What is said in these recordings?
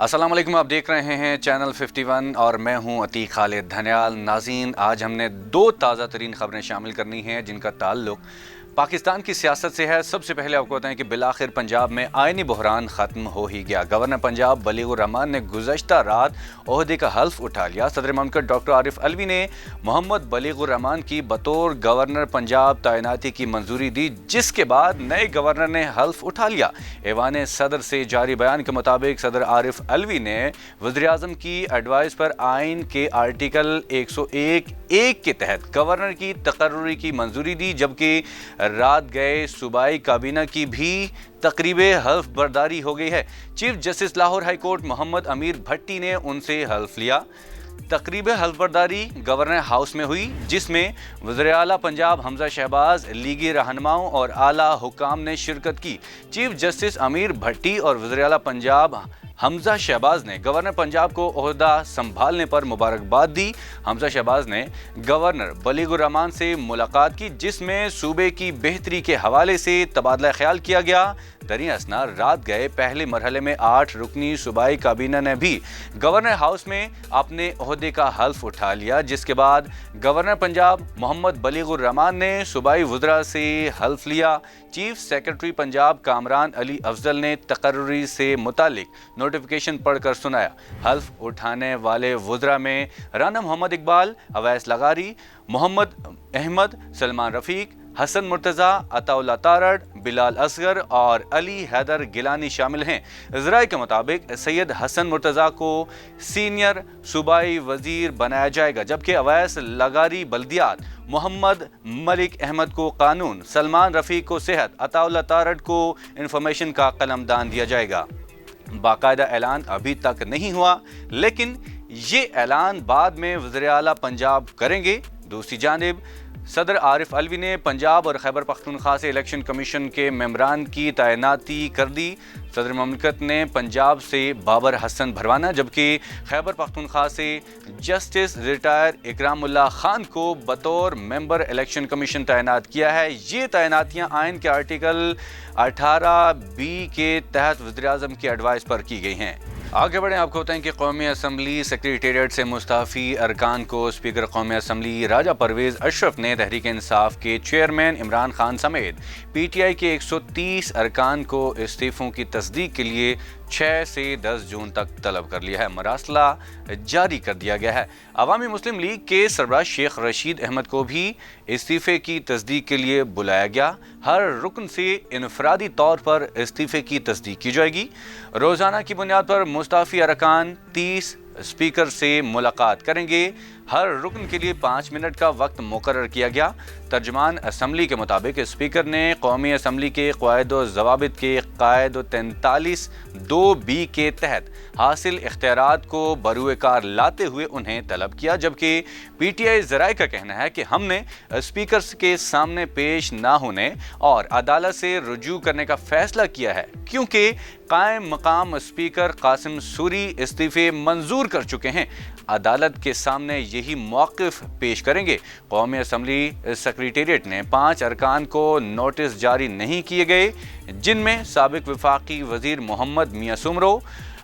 अस्सलाम वालेकुम, आप देख रहे हैं चैनल 51 और मैं हूं अतीक खालिद धनियाल। नाज़रीन, आज हमने दो ताज़ा तरीन ख़बरें शामिल करनी हैं जिनका ताल्लुक पाकिस्तान की सियासत से है। सबसे पहले आपको बताएं कि बिलाखिर पंजाब में आइनी बहरान ख़त्म हो ही गया। गवर्नर पंजाब बलीगुर रहमान ने गुज़श्ता रात ओहदे का हल्फ उठा लिया। सदर ममलकत डॉक्टर आरिफ अलवी ने मोहम्मद बलीगुर रहमान की बतौर गवर्नर पंजाब तैनाती की मंजूरी दी, जिसके बाद नए गवर्नर ने हल्फ उठा लिया। ऐवान सदर से जारी बयान के मुताबिक सदर आरिफ अलवी ने वज़ीर-ए-आज़म की एडवाइस पर आइन के आर्टिकल 101(1) के तहत गवर्नर की तकर्रुरी की मंजूरी दी, जबकि रात गए सूबाई काबीना की भी तकरीबे हल्फ बर्दारी हो गई है। Chief justice Lahore high court Muhammad Amir Bhatti ने उनसे हल्फ लिया। तकरीब हल्फ बर्दारी गवर्नर हाउस में हुई, जिसमें वज़ीर आला पंजाब हमजा शहबाज, लीगी रहनुमाओं और आला हुकाम ने शिरकत की। चीफ जस्टिस अमीर भट्टी और वज़ीर आला पंजाब हमजा शहबाज ने गवर्नर पंजाब को ओहदा संभालने पर मुबारकबाद दी। हमजा शहबाज ने गवर्नर बलीगुर रहमान से मुलाकात की, जिसमें सूबे की बेहतरी के हवाले से तबादला ख्याल किया गया। दरी असना रात गए पहले मरहले में 8 रुकनी सूबाई काबीना ने भी गवर्नर हाउस में अपने ओहदे का हल्फ उठा लिया, जिसके बाद गवर्नर पंजाब मोहम्मद बलीगुर रहमान ने सूबाई वज़रा से हल्फ लिया। चीफ सेक्रेटरी पंजाब कामरान अली अफजल ने तकर्रुरी से मुतालिक नोटिफिकेशन पढ़कर सुनाया। हल्फ उठाने वाले वज़रा में राना मोहम्मद इकबाल, अवैस लगारी, मोहम्मद अहमद, सलमान रफीक, हसन मुर्तज़ा, अताउल्ला तारड़, बिलाल असगर और अली हैदर गिलानी शामिल हैं। ज़राए के मुताबिक सैयद हसन मुर्तज़ा को सीनियर सूबाई वज़ीर बनाया जाएगा, जबकि अवैस लगारी बल्दियात, मोहम्मद मलिक अहमद को कानून, सलमान रफ़ीक को सेहत, अताउल्ला तारड़ को इंफॉर्मेशन का कलमदान दिया जाएगा। बाकायदा ऐलान अभी तक नहीं हुआ, लेकिन ये ऐलान बाद में वज़ीर आला पंजाब करेंगे। दूसरी जानिब सदर आरिफ अलवी ने पंजाब और खैबर पख्तूनख्वा से इलेक्शन कमीशन के मेंबरान की तैनाती कर दी। सदर ममलकत ने पंजाब से बाबर हसन भरवाना, जबकि खैबर पख्तूनख्वा से जस्टिस रिटायर इकरामुल्लाह खान को बतौर मेंबर इलेक्शन कमीशन तैनात किया है। ये तैनातियाँ आइन के आर्टिकल 18(b) के तहत वज़ीर-ए-आज़म की एडवाइस पर की गई हैं। आगे बढ़ें, आपको बताएं कि कौमी असम्बली सेक्रेटेरिएट से मुस्ताफ़ी अरकान को स्पीकर कौमी असम्बली राजा परवेज़ अशरफ ने तहरीक इंसाफ के चेयरमैन इमरान खान समेत PTI के 130 अरकान को इस्तीफ़ों की तस्दीक के लिए 6 से 10 जून तक तलब कर लिया है। मरासला जारी कर दिया गया है। अवामी मुस्लिम लीग के सरबराह शेख रशीद अहमद को भी इस्तीफ़े की तस्दीक के लिए बुलाया गया। हर रुकन से इनफरादी तौर पर इस्तीफ़े की तस्दीक की जाएगी। रोज़ाना की बुनियाद पर मुस्ताफ़ी अरकान 30 स्पीकर से मुलाकात करेंगे। हर रुकन के लिए 5 मिनट का वक्त मुकर्रर किया गया। तर्जमान असम्बली के मुताबिक स्पीकर ने कौमी असम्बली के क़वायद व ज़वाबित के क़ायद 43(2)(b) के तहत हासिल इख्तियारात को बरूए कार लाते हुए उन्हें तलब किया, जबकि PTI ज़राए का कहना है कि हमने स्पीकर के सामने पेश ना होने और अदालत से रुजू करने का फैसला किया है, क्योंकि कायम मकाम स्पीकर कासिम सूरी इस्तीफ़े मंजूर कर चुके हैं। अदालत के सामने यही मौक़िफ़ पेश करेंगे। कौमी असम्बली सेक्रेटेरिएट ने 5 अरकान को नोटिस जारी नहीं किए गए, जिनमें साबिक वफाकी वज़ीर मोहम्मद मियां सुमरो,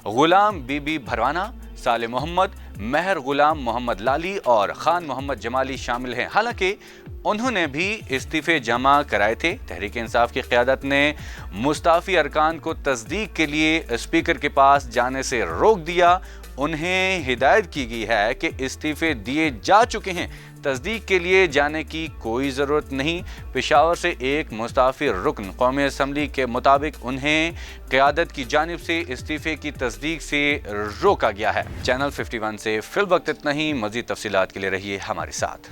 गुलाम बीबी भरवाना, साले मोहम्मद, महर गुलाम मोहम्मद लाली और खान मोहम्मद जमाली शामिल हैं। हालांकि उन्होंने भी इस्तीफ़े जमा कराए थे। तहरीक इंसाफ की क़यादत ने मुस्ताफ़ी अरकान को तस्दीक के लिए स्पीकर के पास जाने से रोक दिया। उन्हें हिदायत की गई है कि इस्तीफ़े दिए जा चुके हैं, तस्दीक के लिए जाने की कोई ज़रूरत नहीं। पेशावर से एक मुस्ताफ़ी रुकन कौमी असम्बली के मुताबिक उन्हें क़यादत की जानिब से इस्तीफ़े की तस्दीक से रोका गया है। चैनल 51 से फ़िल वक्त इतना ही। मज़ीद तफ़सीलात के लिए रहिए हमारे साथ।